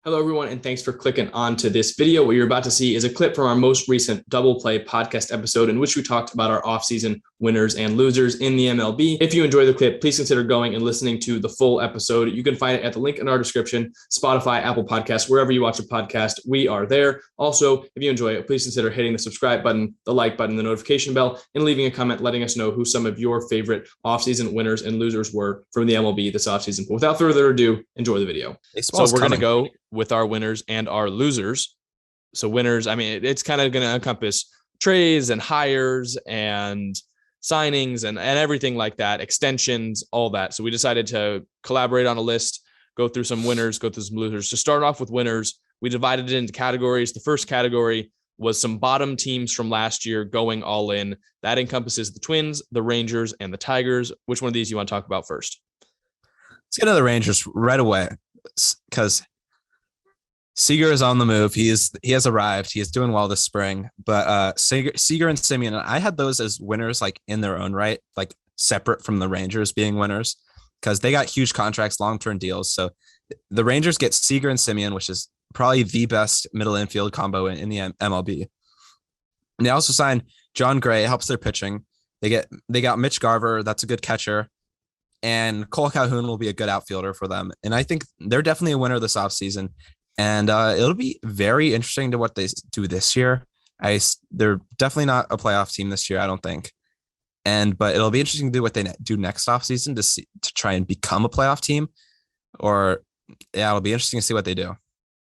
Hello, everyone, and thanks for clicking on to this video. What you're about to see is a clip from our most recent Double Play podcast episode in which we talked about our offseason winners and losers in the MLB. If you enjoy the clip, please consider going and listening to the full episode. You can find it at the link in our description, Spotify, Apple Podcasts, wherever you watch a podcast, we are there. Also, if you enjoy it, please consider hitting the subscribe button, the like button, the notification bell, and leaving a comment letting us know who some of your favorite offseason winners and losers were from the MLB this offseason. But without further ado, enjoy the video. So we're going to go with our winners and our losers. So winners, I mean, it's kind of going to encompass trades and hires and signings and everything like that, extensions, all that. So we decided to collaborate on a list, go through some winners, go through some losers. To start off with winners, we divided it into categories. The first category was some bottom teams from last year going all in. That encompasses the Twins, the Rangers, and the Tigers. Which one of these you want to talk about first? Let's get to the Rangers right away because Seager is on the move. He has arrived. He is doing well this spring. But Seager and Semien, I had those as winners, like in their own right, like separate from the Rangers being winners, because they got huge contracts, long-term deals. So the Rangers get Seager and Semien, which is probably the best middle infield combo in the MLB. And they also signed John Gray, helps their pitching. They got Mitch Garver, that's a good catcher. And Cole Calhoun will be a good outfielder for them. And I think they're definitely a winner this offseason. And it'll be very interesting to what they do this year. They're definitely not a playoff team this year, I don't think. But it'll be interesting to do what they do next offseason to try and become a playoff team. It'll be interesting to see what they do.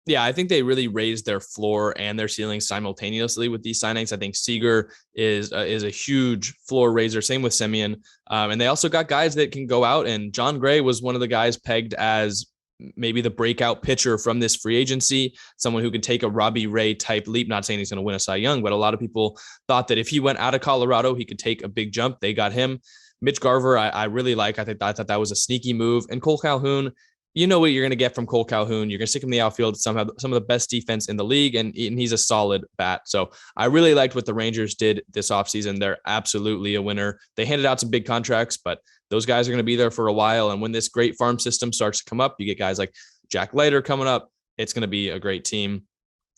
Yeah, I think they really raised their floor and their ceiling simultaneously with these signings. I think Seager is a huge floor raiser. Same with Semien. And they also got guys that can go out. And John Gray was one of the guys pegged as maybe the breakout pitcher from this free agency, someone who could take a Robbie Ray type leap. Not saying he's going to win a Cy Young, but a lot of people thought that if he went out of Colorado, he could take a big jump. They got him. Mitch Garver, I really like. I thought that was a sneaky move. And Cole Calhoun, you know what you're going to get from Cole Calhoun. You're going to stick him in the outfield, some of the best defense in the league, and he's a solid bat. So I really liked what the Rangers did this offseason. They're absolutely a winner. They handed out some big contracts, but those guys are going to be there for a while. And when this great farm system starts to come up, you get guys like Jack Leiter coming up. It's going to be a great team.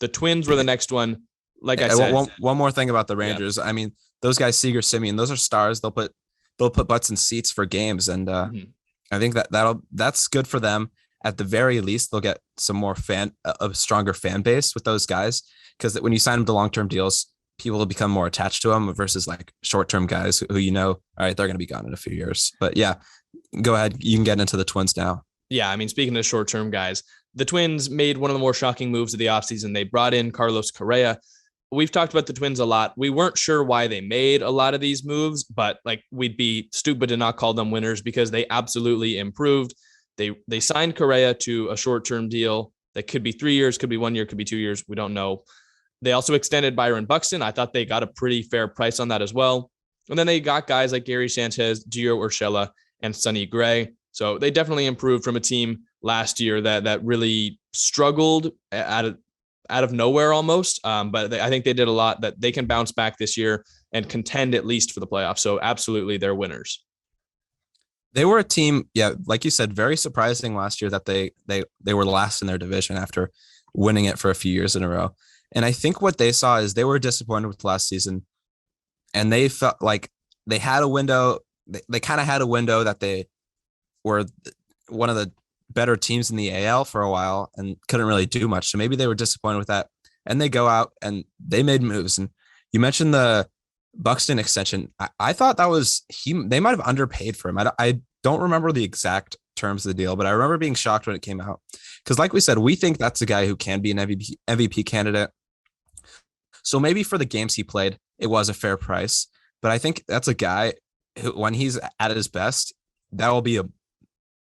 The Twins were the next one. Like I said, one more thing about the Rangers. Yeah. I mean, those guys, Seager, Semien, those are stars. They'll put butts in seats for games, and I think that's good for them. At the very least, they'll get some more a stronger fan base with those guys, because when you sign them to long-term deals, people will become more attached to them versus like short-term guys who all right, they're going to be gone in a few years. But yeah, go ahead. You can get into the Twins now. Yeah, I mean, speaking of short-term guys, the Twins made one of the more shocking moves of the offseason. They brought in Carlos Correa. We've talked about the Twins a lot. We weren't sure why they made a lot of these moves, but like we'd be stupid to not call them winners because they absolutely improved. They signed Correa to a short-term deal that could be 3 years, could be 1 year, could be 2 years. We don't know. They also extended Byron Buxton. I thought they got a pretty fair price on that as well. And then they got guys like Gary Sanchez, Gio Urshela, and Sonny Gray. So they definitely improved from a team last year that really struggled out of nowhere almost. But I think they did a lot that they can bounce back this year and contend at least for the playoffs. So absolutely, they're winners. They were a team, yeah, like you said, very surprising last year that they were last in their division after winning it for a few years in a row. And I think what they saw is they were disappointed with last season, and they felt like they had a window. They kind of had a window that they were one of the better teams in the AL for a while and couldn't really do much. So maybe they were disappointed with that. And they go out and they made moves. And you mentioned the Buxton extension. I thought that was they might have underpaid for him. I don't remember the exact terms of the deal, but I remember being shocked when it came out. Because like we said, we think that's a guy who can be an MVP candidate. So maybe for the games he played, it was a fair price. But I think that's a guy who, when he's at his best, that'll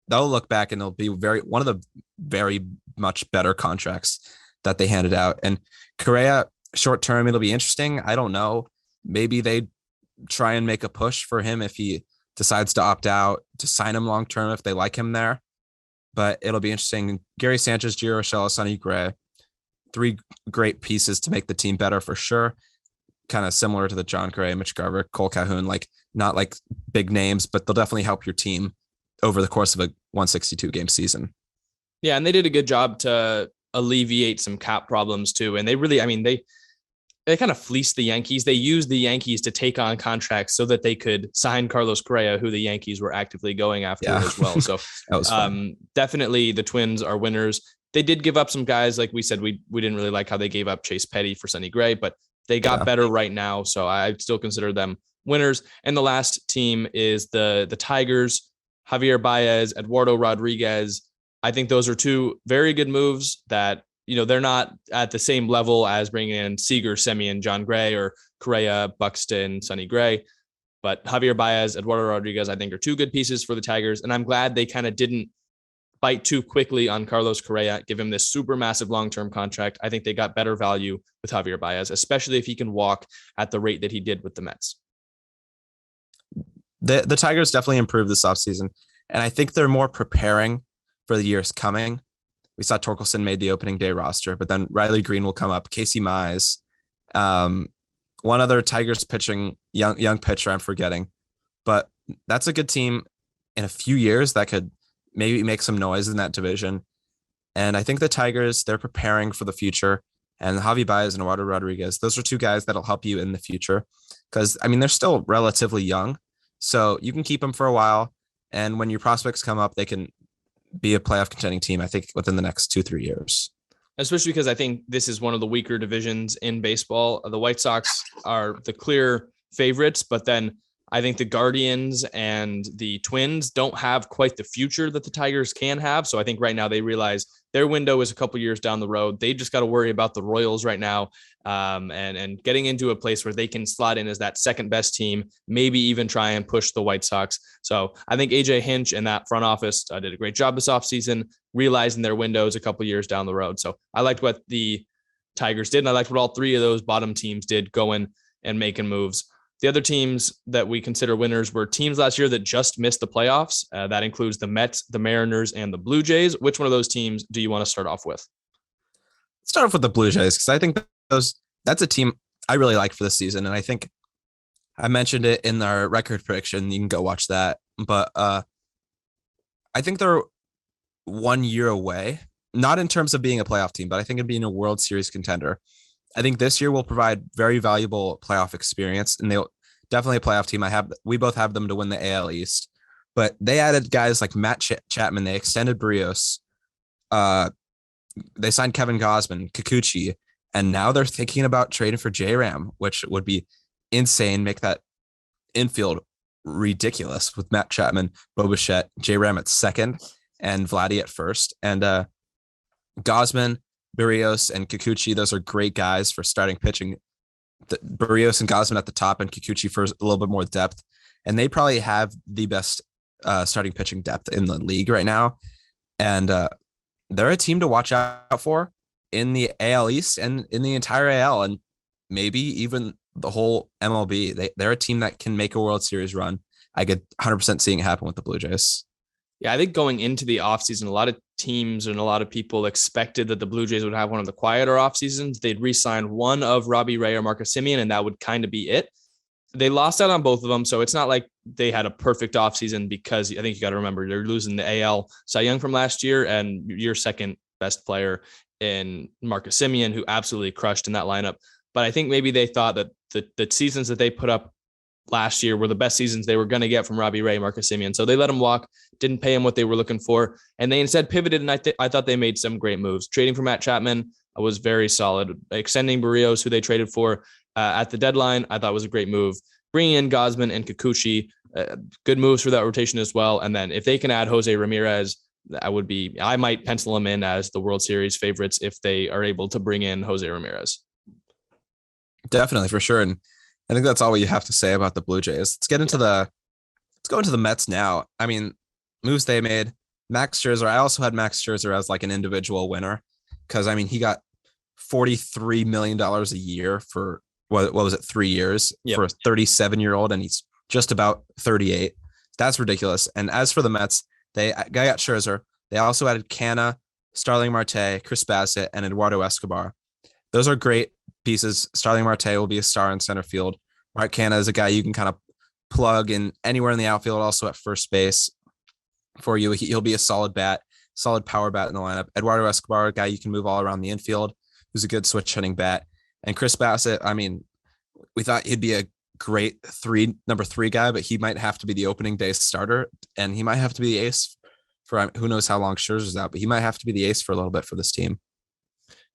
look back and it'll be one of the very much better contracts that they handed out. And Correa, short term, it'll be interesting. I don't know. Maybe they try and make a push for him if he decides to opt out, to sign him long term if they like him there. But it'll be interesting. Gary Sanchez, Gio Urshela, Sonny Gray, 3 great pieces to make the team better for sure. Kind of similar to the John Gray, Mitch Garver, Cole Calhoun, like not like big names, but they'll definitely help your team over the course of a 162 game season. Yeah, and they did a good job to alleviate some cap problems too. And they really, I mean, they kind of fleeced the Yankees. They used the Yankees to take on contracts so that they could sign Carlos Correa, who the Yankees were actively going after as well. So that was definitely the Twins are winners. They did give up some guys. Like we said, we didn't really like how they gave up Chase Petty for Sonny Gray, but they got better right now. So I still consider them winners. And the last team is the Tigers, Javier Baez, Eduardo Rodriguez. I think those are two very good moves that, you know, they're not at the same level as bringing in Seager, Semien, John Gray, or Correa, Buxton, Sonny Gray. But Javier Baez, Eduardo Rodriguez, I think are two good pieces for the Tigers. And I'm glad they kind of didn't bite too quickly on Carlos Correa, give him this super massive long-term contract. I think they got better value with Javier Baez, especially if he can walk at the rate that he did with the Mets. The Tigers definitely improved this offseason, and I think they're more preparing for the years coming. We saw Torkelson made the opening day roster, but then Riley Green will come up, Casey Mize, one other Tigers pitching young pitcher I'm forgetting, but that's a good team in a few years that could maybe make some noise in that division. And I think the Tigers, they're preparing for the future. And Javi Baez and Eduardo Rodriguez, those are two guys that'll help you in the future. Because, I mean, they're still relatively young. So you can keep them for a while. And when your prospects come up, they can be a playoff contending team, I think, within the next 2-3 years. Especially because I think this is one of the weaker divisions in baseball. The White Sox are the clear favorites, but then I think the Guardians and the Twins don't have quite the future that the Tigers can have. So I think right now they realize their window is a couple years down the road. They just got to worry about the Royals right now, and getting into a place where they can slot in as that second best team, maybe even try and push the White Sox. So I think AJ Hinch and that front office did a great job this offseason, realizing their windows a couple years down the road. So I liked what the Tigers did, and I liked what all three of those bottom teams did, going and making moves. The other teams that we consider winners were teams last year that just missed the playoffs. That includes the Mets, the Mariners, and the Blue Jays. Which one of those teams do you want to start off with? Let's start off with the Blue Jays, because I think that's a team I really like for this season. And I think I mentioned it in our record prediction. You can go watch that. But I think they're 1 year away, not in terms of being a playoff team, but I think of being a World Series contender. I think this year will provide very valuable playoff experience, and they'll definitely a playoff team. We both have them to win the AL East, but they added guys like Matt Chapman. They extended Barrios. They signed Kevin Gausman, Kikuchi, and now they're thinking about trading for J-Ram, which would be insane. Make that infield ridiculous with Matt Chapman, Bo Bichette, J-Ram at second, and Vladdy at first. And Gausman, Barrios, and Kikuchi, those are great guys for starting pitching. Barrios and Gausman at the top, and Kikuchi for a little bit more depth. And they probably have the best starting pitching depth in the league right now. And they're a team to watch out for in the AL East and in the entire AL, and maybe even the whole MLB. They're a team that can make a World Series run. I could 100% seeing it happen with the Blue Jays. Yeah, I think going into the offseason, a lot of teams and a lot of people expected that the Blue Jays would have one of the quieter off seasons. They'd re-sign one of Robbie Ray or Marcus Semien, and that would kind of be it. They lost out on both of them, so it's not like they had a perfect offseason, because I think you got to remember you're losing the AL Cy Young from last year and your second best player in Marcus Semien, who absolutely crushed in that lineup. But I think maybe they thought that the seasons that they put up last year were the best seasons they were going to get from Robbie Ray, Marcus Semien. So they let him walk, didn't pay him what they were looking for, and they instead pivoted, and I thought they made some great moves. Trading for Matt Chapman was very solid. Extending Barrios, who they traded for at the deadline, I thought was a great move. Bringing in Gausman and Kikuchi, good moves for that rotation as well. And then if they can add Jose Ramirez, I might pencil them in as the World Series favorites if they are able to bring in Jose Ramirez. Definitely, for sure. And I think that's all we have to say about the Blue Jays. Let's go into the Mets now. I mean, moves they made. Max Scherzer. I also had Max Scherzer as like an individual winner, because I mean he got $43 million a year for what was it, 3 years for a 37-year-old, and he's just about 38. That's ridiculous. And as for the Mets, they got Scherzer. They also added Canna, Starling Marte, Chris Bassett, and Eduardo Escobar. Those are great pieces. Starling Marte will be a star in center field. Mark Canna is a guy you can kind of plug in anywhere in the outfield, also at first base for you. He'll be a solid bat. solid power bat in the lineup. Eduardo Escobar, a guy you can move all around the infield, who's a good switch hitting bat. And Chris Bassett, I mean, we thought he'd be a great number three guy, but he might have to be the opening day starter, and he might have to be the ace for who knows how long Scherzer's out, but he might have to be the ace for a little bit for this team.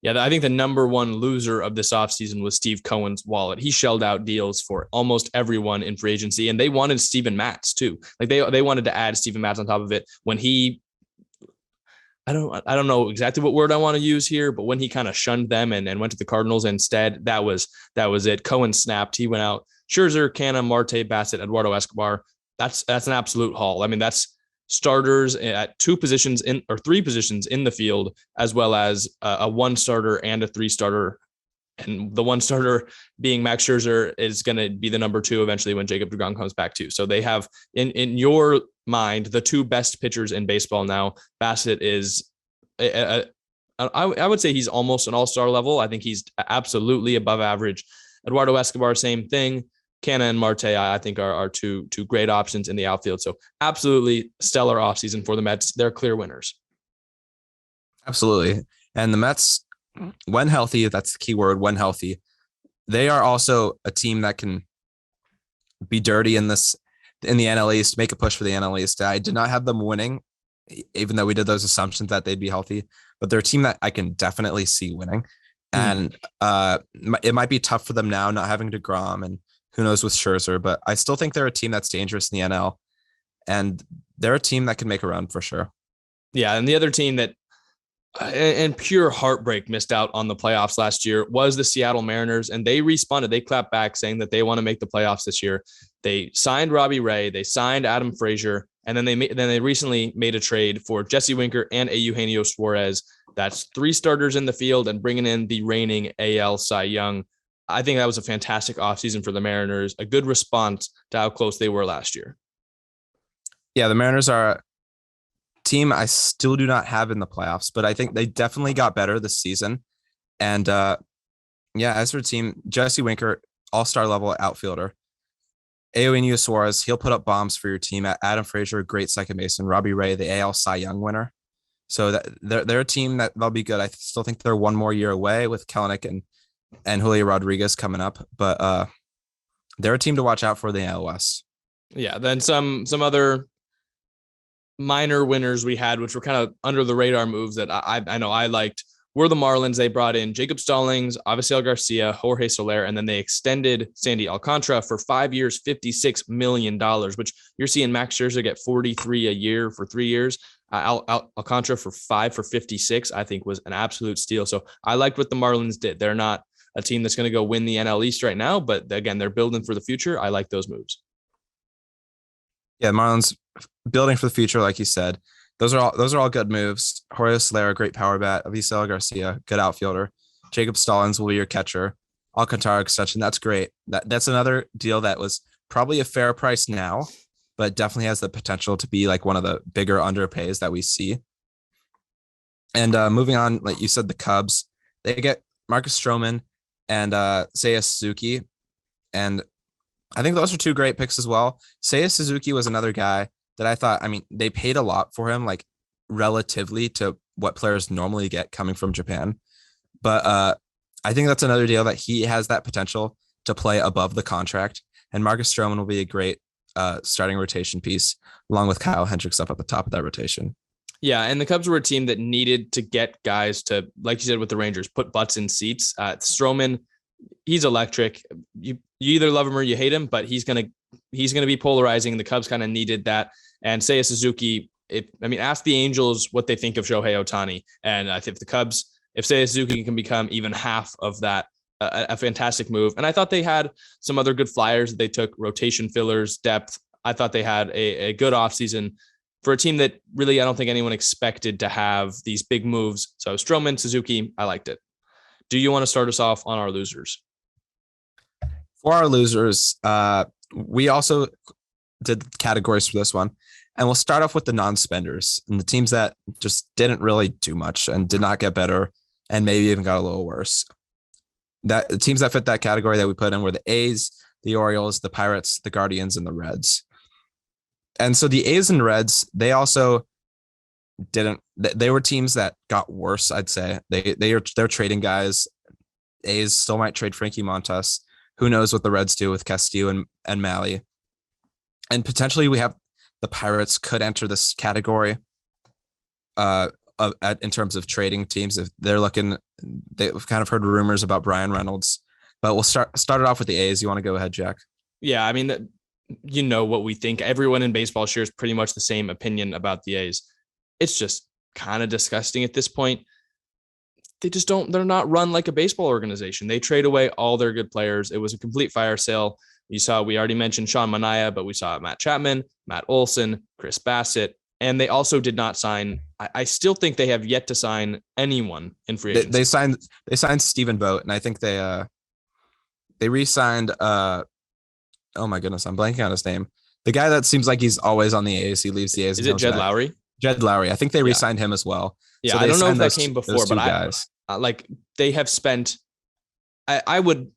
Yeah, I think the number one loser of this offseason was Steve Cohen's wallet. He shelled out deals for almost everyone in free agency, and they wanted Steven Matz too. Like they wanted to add Steven Matz on top of it when he, I don't know exactly what word I want to use here, but when he kind of shunned them and went to the Cardinals instead, that was it. Cohen snapped. He went out. Scherzer, Canna, Marte, Bassett, Eduardo Escobar. That's an absolute haul. I mean, that's starters at three positions in the field, as well as a one starter and a three starter. And the one starter being Max Scherzer is going to be the number two eventually when Jacob deGrom comes back too. So they have in your mind the two best pitchers in baseball now. Bassett is, I would say he's almost an all-star level. I think he's absolutely above average. Eduardo Escobar, same thing. Canna and Marte, I think are two great options in the outfield. So absolutely stellar offseason for the Mets. They're clear winners. Absolutely. And the Mets, when healthy, that's the key word, when healthy, they are also a team that can be dirty in the NL East, make a push for the NL East. I did not have them winning, even though we did those assumptions that they'd be healthy, but they're a team that I can definitely see winning. And it might be tough for them now, not having DeGrom and who knows with Scherzer, but I still think they're a team that's dangerous in the NL, and they're a team that can make a run for sure. Yeah, and the other team that and pure heartbreak missed out on the playoffs last year was the Seattle Mariners, and they responded. They clapped back saying that they want to make the playoffs this year. They signed Robbie Ray, they signed Adam Frazier, and then they recently made a trade for Jesse Winker and Eugenio Suarez. That's three starters in the field and bringing in the reigning AL Cy Young. I think that was a fantastic offseason for the Mariners, a good response to how close they were last year. Yeah, the Mariners are a team I still do not have in the playoffs, but I think they definitely got better this season. And as for a team, Jesse Winker, all-star level outfielder. Eugenio Suarez, he'll put up bombs for your team. Adam Frazier, great second baseman. Robbie Ray, the AL Cy Young winner. So that they're a team that they'll be good. I still think they're one more year away with Kelenic and Julio Rodriguez coming up, but they're a team to watch out for the AL West. Yeah, then some other minor winners we had, which were kind of under the radar moves that I know I liked, were the Marlins. They brought in Jacob Stallings, Avisail Garcia, Jorge Soler, and then they extended Sandy Alcantara for 5 years, $56 million, which you're seeing Max Scherzer get 43 a year for 3 years. Alcantara for 5 for 56, I think was an absolute steal. So I liked what the Marlins did. They're not a team that's going to go win the NL East right now, but again, they're building for the future. I like those moves. Yeah, Marlins building for the future, like you said. Those are all good moves. Jorge Soler, great power bat. Avisail Garcia, good outfielder. Jacob Stallings will be your catcher. Alcantara extension, that's great. That's another deal that was probably a fair price now, but definitely has the potential to be like one of the bigger underpays that we see. And moving on, like you said, the Cubs, they get Marcus Stroman and Seiya Suzuki. And I think those are two great picks as well. Seiya Suzuki was another guy that I thought, I mean, they paid a lot for him, like relatively to what players normally get coming from Japan. But I think that's another deal that he has that potential to play above the contract. And Marcus Stroman will be a great starting rotation piece, along with Kyle Hendricks up at the top of that rotation. Yeah, and the Cubs were a team that needed to get guys to, like you said with the Rangers, put butts in seats. Stroman, he's electric. You either love him or you hate him, but he's gonna be polarizing. The Cubs kind of needed that. And Seiya Suzuki, ask the Angels what they think of Shohei Ohtani, and I think if Seiya Suzuki can become even half of that, a fantastic move. And I thought they had some other good flyers that they took, rotation fillers, depth. I thought they had a good offseason for a team that really I don't think anyone expected to have these big moves. So Stroman, Suzuki, I liked it. Do you want to start us off on our losers? For our losers, we also did categories for this one. And we'll start off with the non-spenders and the teams that just didn't really do much and did not get better and maybe even got a little worse. The teams that fit that category that we put in were the A's, the Orioles, the Pirates, the Guardians, and the Reds. And so the A's and Reds, they also they were teams that got worse. I'd say they're trading guys. A's still might trade Frankie Montas. Who knows what the Reds do with Castillo and Malley. And potentially we have the Pirates could enter this category in terms of trading teams. If they're looking, they've kind of heard rumors about Brian Reynolds, but we'll start it off with the A's. You want to go ahead, Jack? Yeah. I mean, you know what we think. Everyone in baseball shares pretty much the same opinion about the A's. It's just kind of disgusting at this point. They're not run like a baseball organization. They trade away all their good players. It was a complete fire sale. We already mentioned Sean Manaea, but we saw Matt Chapman, Matt Olson, Chris Bassett, and they also did not sign. I still think they have yet to sign anyone in free agency. They signed Stephen Vogt, and I think they re-signed. Oh my goodness, I'm blanking on his name. The guy that seems like he's always on the A's. He leaves the A's. Is it Jed Lowry? Jed Lowry. I think they re-signed him as well. Yeah, so I don't know if that came before, but they have spent. I would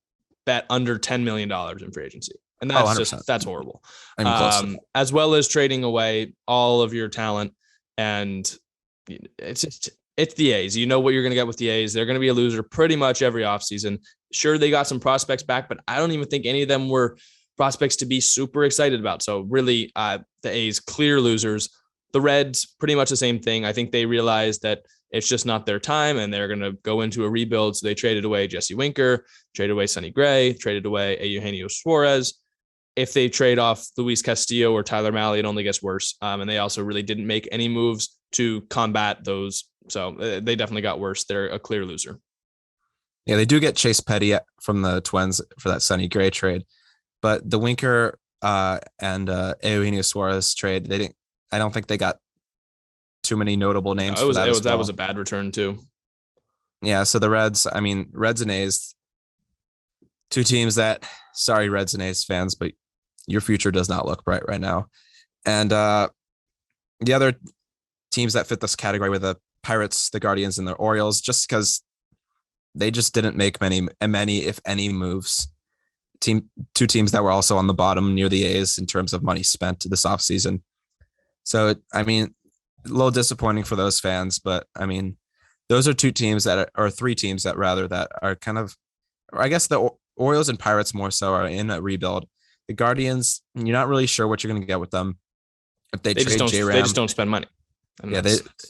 bet under $10 million in free agency. And that's horrible. As well as trading away all of your talent. And it's the A's. You know what you're going to get with the A's. They're going to be a loser pretty much every offseason. Sure, they got some prospects back, but I don't even think any of them were prospects to be super excited about. So really, the A's clear losers. The Reds, pretty much the same thing. I think they realized that it's just not their time, and they're going to go into a rebuild. So they traded away Jesse Winker, traded away Sonny Gray, traded away Eugenio Suarez. If they trade off Luis Castillo or Tyler Malley, it only gets worse. And they also really didn't make any moves to combat those. So they definitely got worse. They're a clear loser. Yeah, they do get Chase Petty from the Twins for that Sonny Gray trade. But the Winker and Eugenio Suarez trade, I don't think they got too many notable names. That was a bad return too. Yeah. So the Reds and A's, two teams that, sorry, Reds and A's fans, but your future does not look bright right now. And the other teams that fit this category were the Pirates, the Guardians, and the Orioles, just because they just didn't make many, if any, moves. Two teams that were also on the bottom near the A's in terms of money spent this offseason. So, a little disappointing for those fans, but those are three teams that are kind of, or I guess the Orioles and Pirates more so are in a rebuild. The Guardians, you're not really sure what you're going to get with them. If they trade J-Ram, they just don't spend money.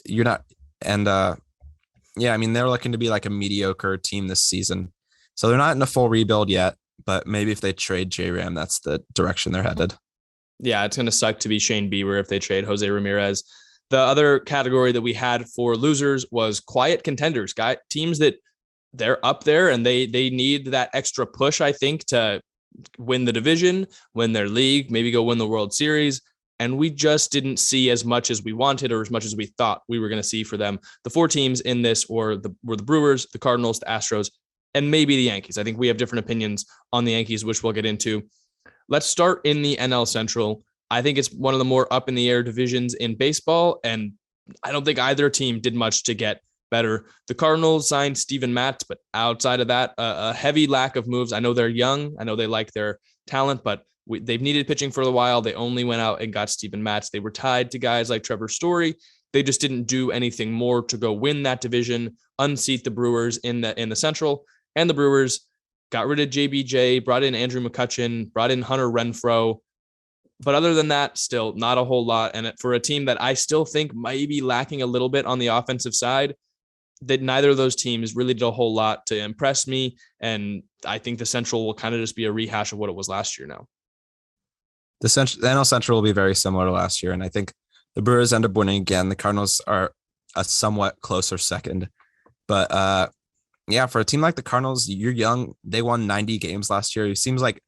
You're not. And they're looking to be like a mediocre team this season. So they're not in a full rebuild yet, but maybe if they trade J-Ram, that's the direction they're headed. Yeah, it's going to suck to be Shane Bieber if they trade Jose Ramirez. The other category that we had for losers was quiet contenders, teams that they're up there and they need that extra push, I think, to win the division, win their league, maybe go win the World Series. And we just didn't see as much as we wanted or as much as we thought we were going to see for them. The four teams in this were the Brewers, the Cardinals, the Astros, and maybe the Yankees. I think we have different opinions on the Yankees, which we'll get into. Let's start in the NL Central. I think it's one of the more up in the air divisions in baseball, and I don't think either team did much to get better. The Cardinals signed Steven Matz, but outside of that, a heavy lack of moves. I know they're young. I know they like their talent, but they've needed pitching for a while. They only went out and got Steven Matz. They were tied to guys like Trevor Story. They just didn't do anything more to go win that division, unseat the Brewers in the Central. And the Brewers got rid of JBJ, brought in Andrew McCutchen, brought in Hunter Renfroe. But other than that, still not a whole lot. And for a team that I still think might be lacking a little bit on the offensive side, that neither of those teams really did a whole lot to impress me. And I think the Central will kind of just be a rehash of what it was last year now. The NL Central will be very similar to last year. And I think the Brewers end up winning again. The Cardinals are a somewhat closer second. But for a team like the Cardinals, you're young. They won 90 games last year. It seems like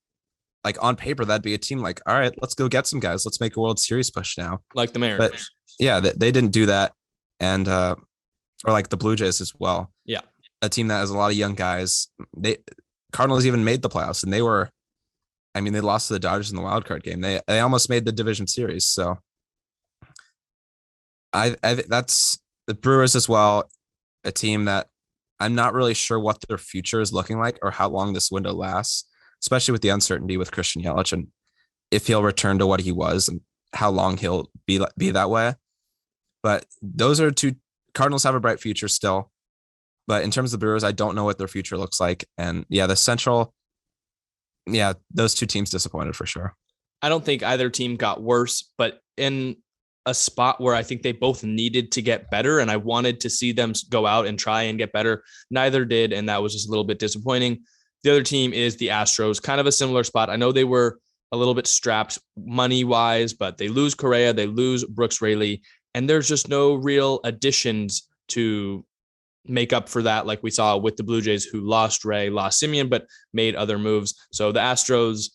on paper, that'd be a team like, all right, let's go get some guys. Let's make a World Series push now. Like the Mariners. But yeah, they didn't do that. And, or like the Blue Jays as well. Yeah. A team that has a lot of young guys. Cardinals even made the playoffs, and they lost to the Dodgers in the wild card game. They almost made the division series. So that's the Brewers as well. A team that I'm not really sure what their future is looking like or how long this window lasts, especially with the uncertainty with Christian Yelich and if he'll return to what he was and how long he'll be that way. But those are two. Cardinals have a bright future still. But in terms of the Brewers, I don't know what their future looks like. And yeah, the Central, yeah, those two teams disappointed for sure. I don't think either team got worse, but in a spot where I think they both needed to get better, and I wanted to see them go out and try and get better. Neither did, and that was just a little bit disappointing. The other team is the Astros, kind of a similar spot. I know they were a little bit strapped money-wise, but they lose Correa, they lose Brooks Raley, and there's just no real additions to make up for that, like we saw with the Blue Jays, who lost Ray, lost Simeon, but made other moves. So the Astros,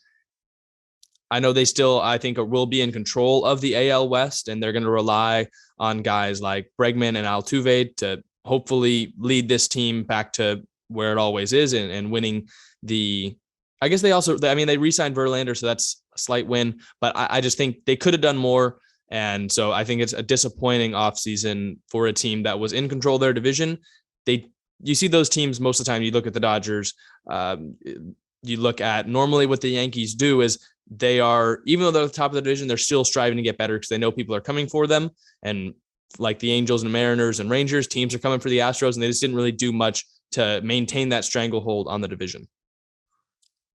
I know they still, I think, will be in control of the AL West, and they're going to rely on guys like Bregman and Altuve to hopefully lead this team back to where it always is and winning the, I guess they also, I mean, they re-signed Verlander, so that's a slight win, but I just think they could have done more. And so I think it's a disappointing offseason for a team that was in control of their division. You see those teams most of the time. You look at the Dodgers, you look at normally what the Yankees do is they are, even though they're at the top of the division, they're still striving to get better because they know people are coming for them. And like the Angels and Mariners and Rangers, teams are coming for the Astros, and they just didn't really do much to maintain that stranglehold on the division.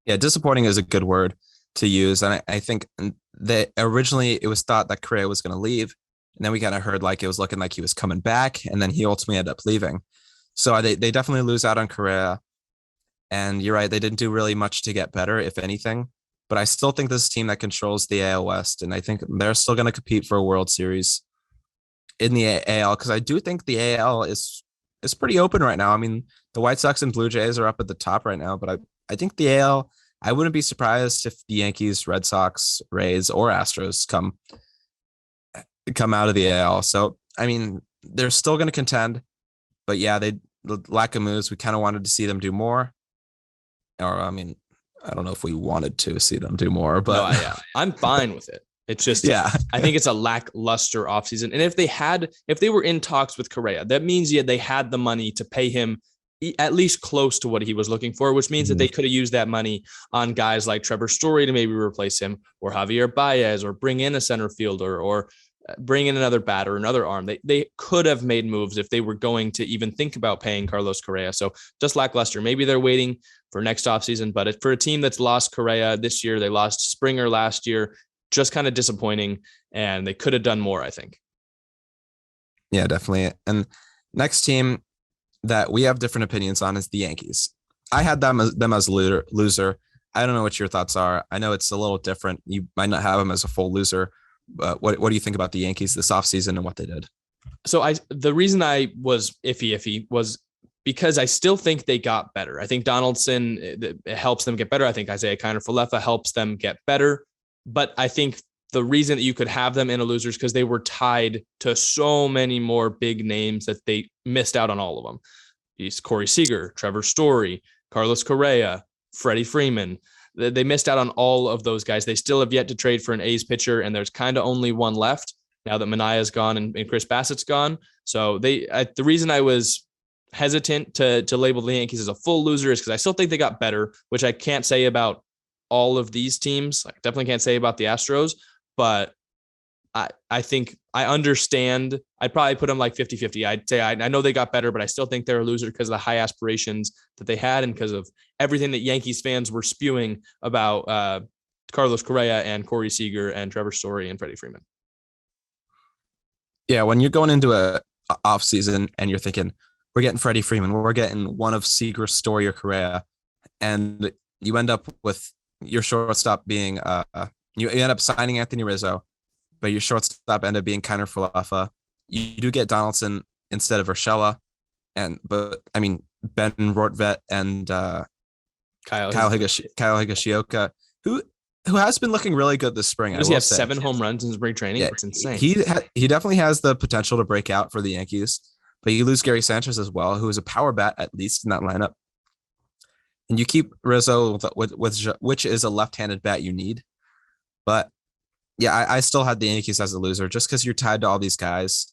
Yeah, disappointing is a good word to use. And I think that originally it was thought that Correa was going to leave. And then we kind of heard like it was looking like he was coming back. And then he ultimately ended up leaving. So they definitely lose out on Correa. And you're right, they didn't do really much to get better, if anything. But I still think this is a team that controls the AL West. And I think they're still going to compete for a World Series in the AL, because I do think the AL is pretty open right now. I mean, the White Sox and Blue Jays are up at the top right now, but I think the AL, I wouldn't be surprised if the Yankees, Red Sox, Rays, or Astros come out of the AL. So, I mean, they're still going to contend, but yeah, the lack of moves, we kind of wanted to see them do more. Or, I mean, I don't know if we wanted to see them do more, but no, I'm fine with it. It's just, yeah, I think it's a lackluster offseason. And if they were in talks with Correa, that means they had the money to pay him at least close to what he was looking for, which means that they could have used that money on guys like Trevor Story to maybe replace him, or Javier Baez, or bring in a center fielder, or bring in another batter, another arm. They could have made moves if they were going to even think about paying Carlos Correa. So just lackluster. Maybe they're waiting for next offseason, but for a team that's lost Correa this year, they lost Springer last year, just kind of disappointing, and they could have done more, I think. Yeah, definitely. And next team that we have different opinions on is the Yankees. I had them as loser. I don't know what your thoughts are. I know it's a little different. You might not have them as a full loser, but what do you think about the Yankees this offseason and what they did? So the reason I was iffy was because I still think they got better. I think Donaldson, it helps them get better. I think Isaiah Kiner-Falefa helps them get better. But I think the reason that you could have them in a loser is because they were tied to so many more big names that they missed out on all of them. He's Corey Seager, Trevor Story, Carlos Correa, Freddie Freeman. They missed out on all of those guys. They still have yet to trade for an A's pitcher, and there's kind of only one left now that Manaya's gone and Chris Bassett's gone. So the reason I was hesitant to label the Yankees as a full loser is because I still think they got better, which I can't say about all of these teams. I definitely can't say about the Astros, but I think I understand. I'd probably put them like 50-50. I'd say I know they got better, but I still think they're a loser because of the high aspirations that they had and because of everything that Yankees fans were spewing about Carlos Correa and Corey Seager and Trevor Story and Freddie Freeman. Yeah, when you're going into a off season and you're thinking, we're getting Freddie Freeman, we're getting one of Seager, Story, or Correa, and you end up with your shortstop being you end up signing Anthony Rizzo, but your shortstop ended up being Kiner-Falefa. You do get Donaldson instead of Urshela, but I mean Ben Rortvedt and Kyle Higashioka, who has been looking really good this spring. Does he have 7 home runs in spring training? Yeah, it's insane. He definitely has the potential to break out for the Yankees, but you lose Gary Sanchez as well, who is a power bat at least in that lineup. And you keep Rizzo, which is a left-handed bat you need. But yeah, I still had the Yankees as a loser just because you're tied to all these guys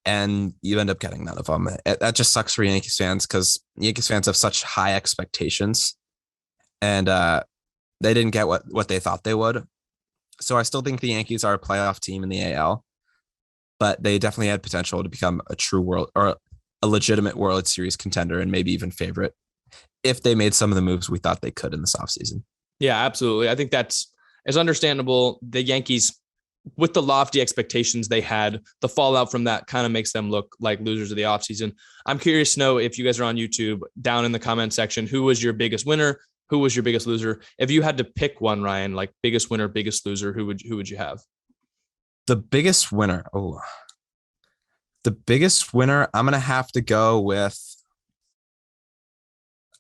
and you end up getting none of them. That just sucks for Yankees fans because Yankees fans have such high expectations and they didn't get what they thought they would. So I still think the Yankees are a playoff team in the AL. but they definitely had potential to become a true world or a legitimate World Series contender and maybe even favorite if they made some of the moves we thought they could in this offseason. Yeah, absolutely. I think that's understandable. The Yankees, with the lofty expectations they had, the fallout from that kind of makes them look like losers of the offseason. I'm curious to know, if you guys are on YouTube, down in the comment section, who was your biggest winner? Who was your biggest loser? If you had to pick one, Ryan, like biggest winner, biggest loser, who would you have? The biggest winner. Oh, the biggest winner. I'm going to have to go with,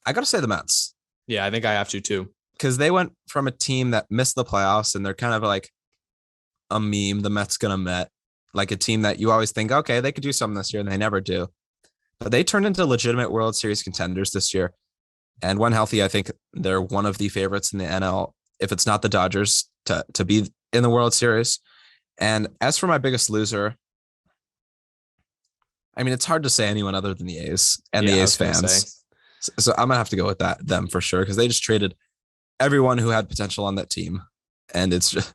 I got to say the Mets. Yeah, I think I have to too. Because they went from a team that missed the playoffs and they're kind of like a meme, the Mets gonna Met, like a team that you always think, okay, they could do something this year, and they never do. But they turned into legitimate World Series contenders this year. And when healthy, I think they're one of the favorites in the NL, if it's not the Dodgers, to be in the World Series. And as for my biggest loser, I mean, it's hard to say anyone other than the A's and the A's fans. So I'm gonna have to go with them for sure, because they just traded everyone who had potential on that team. And it's just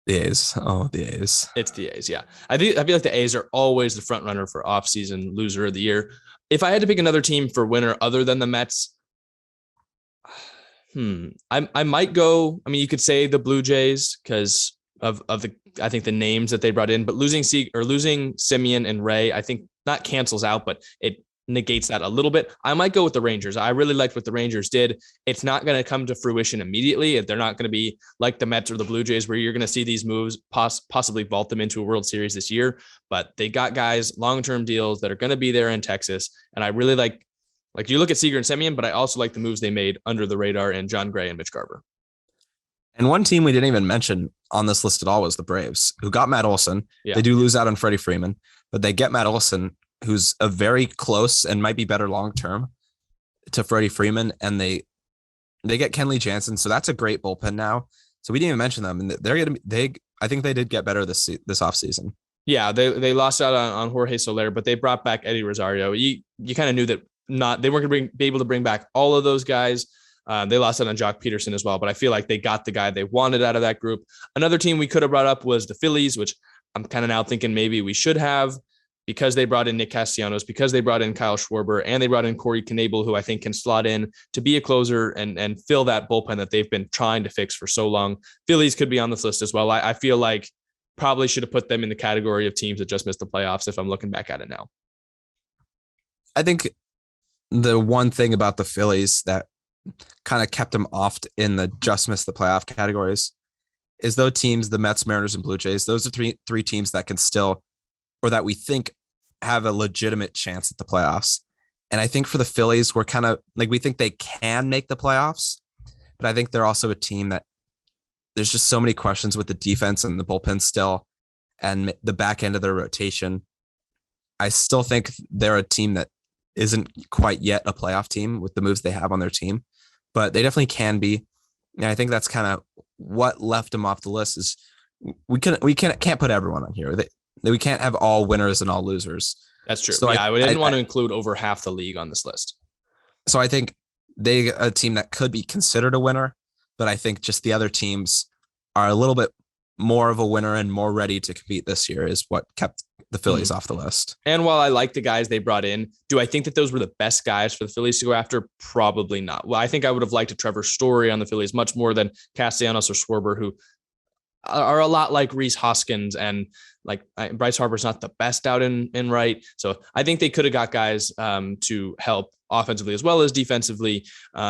the A's. Oh, the A's. It's the A's, yeah. I feel like the A's are always the front runner for offseason loser of the year. If I had to pick another team for winner other than the Mets, I might go. I mean, you could say the Blue Jays because of the, I think, the names that they brought in, but losing Simeon and Ray, I think not cancels out, but it negates that a little bit. I might go with the Rangers. I really liked what the Rangers did. It's not going to come to fruition immediately. They're not going to be like the Mets or the Blue Jays where you're going to see these moves possibly vault them into a World Series this year. But they got guys, long-term deals that are going to be there in Texas. And I really like you look at Seager and Simeon, but I also like the moves they made under the radar in John Gray and Mitch Garver. And one team we didn't even mention on this list at all was the Braves, who got Matt Olson. Yeah. They do lose out on Freddie Freeman, but they get Matt Olson, who's a very close and might be better long-term to Freddie Freeman. And they get Kenley Jansen. So that's a great bullpen now. So we didn't even mention them. And I think they did get better this offseason. Yeah. They lost out on Jorge Soler, but they brought back Eddie Rosario. You kind of knew that they weren't going to be able to bring back all of those guys. They lost out on Jock Peterson as well, but I feel like they got the guy they wanted out of that group. Another team we could have brought up was the Phillies, which I'm kind of now thinking maybe we should have, because they brought in Nick Castellanos, because they brought in Kyle Schwarber, and they brought in Corey Knebel, who I think can slot in to be a closer and fill that bullpen that they've been trying to fix for so long. Phillies could be on this list as well. I feel like probably should have put them in the category of teams that just missed the playoffs if I'm looking back at it now. I think the one thing about the Phillies that kind of kept them off in the just missed the playoff categories is those teams, the Mets, Mariners, and Blue Jays. Those are three teams that can still, or that we think have a legitimate chance at the playoffs. And I think for the Phillies, we're kind of like, we think they can make the playoffs, but I think they're also a team that there's just so many questions with the defense and the bullpen still, and the back end of their rotation. I still think they're a team that isn't quite yet a playoff team with the moves they have on their team, but they definitely can be. And I think that's kind of what left them off the list is we can't put everyone on here. We can't have all winners and all losers. That's true. So I didn't want to include over half the league on this list. So I think they a team that could be considered a winner, but I think just the other teams are a little bit more of a winner and more ready to compete this year is what kept the Phillies off the list. And while I like the guys they brought in, do I think that those were the best guys for the Phillies to go after? Probably not. Well, I think I would have liked a Trevor Story on the Phillies much more than Castellanos or Schwarber, who are a lot like Rhys Hoskins, and like Bryce Harper's not the best out in right. So I think they could have got guys to help offensively as well as defensively,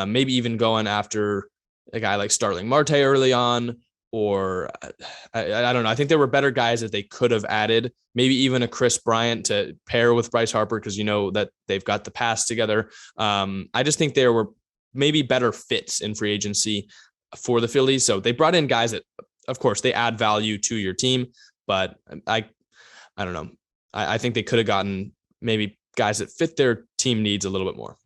maybe even going after a guy like Starling Marte early on, or I don't know. I think there were better guys that they could have added, maybe even a Chris Bryant to pair with Bryce Harper, because you know that they've got the pass together. I just think there were maybe better fits in free agency for the Phillies. So they brought in guys that, of course, they add value to your team, but I don't know. I think they could have gotten maybe guys that fit their team needs a little bit more.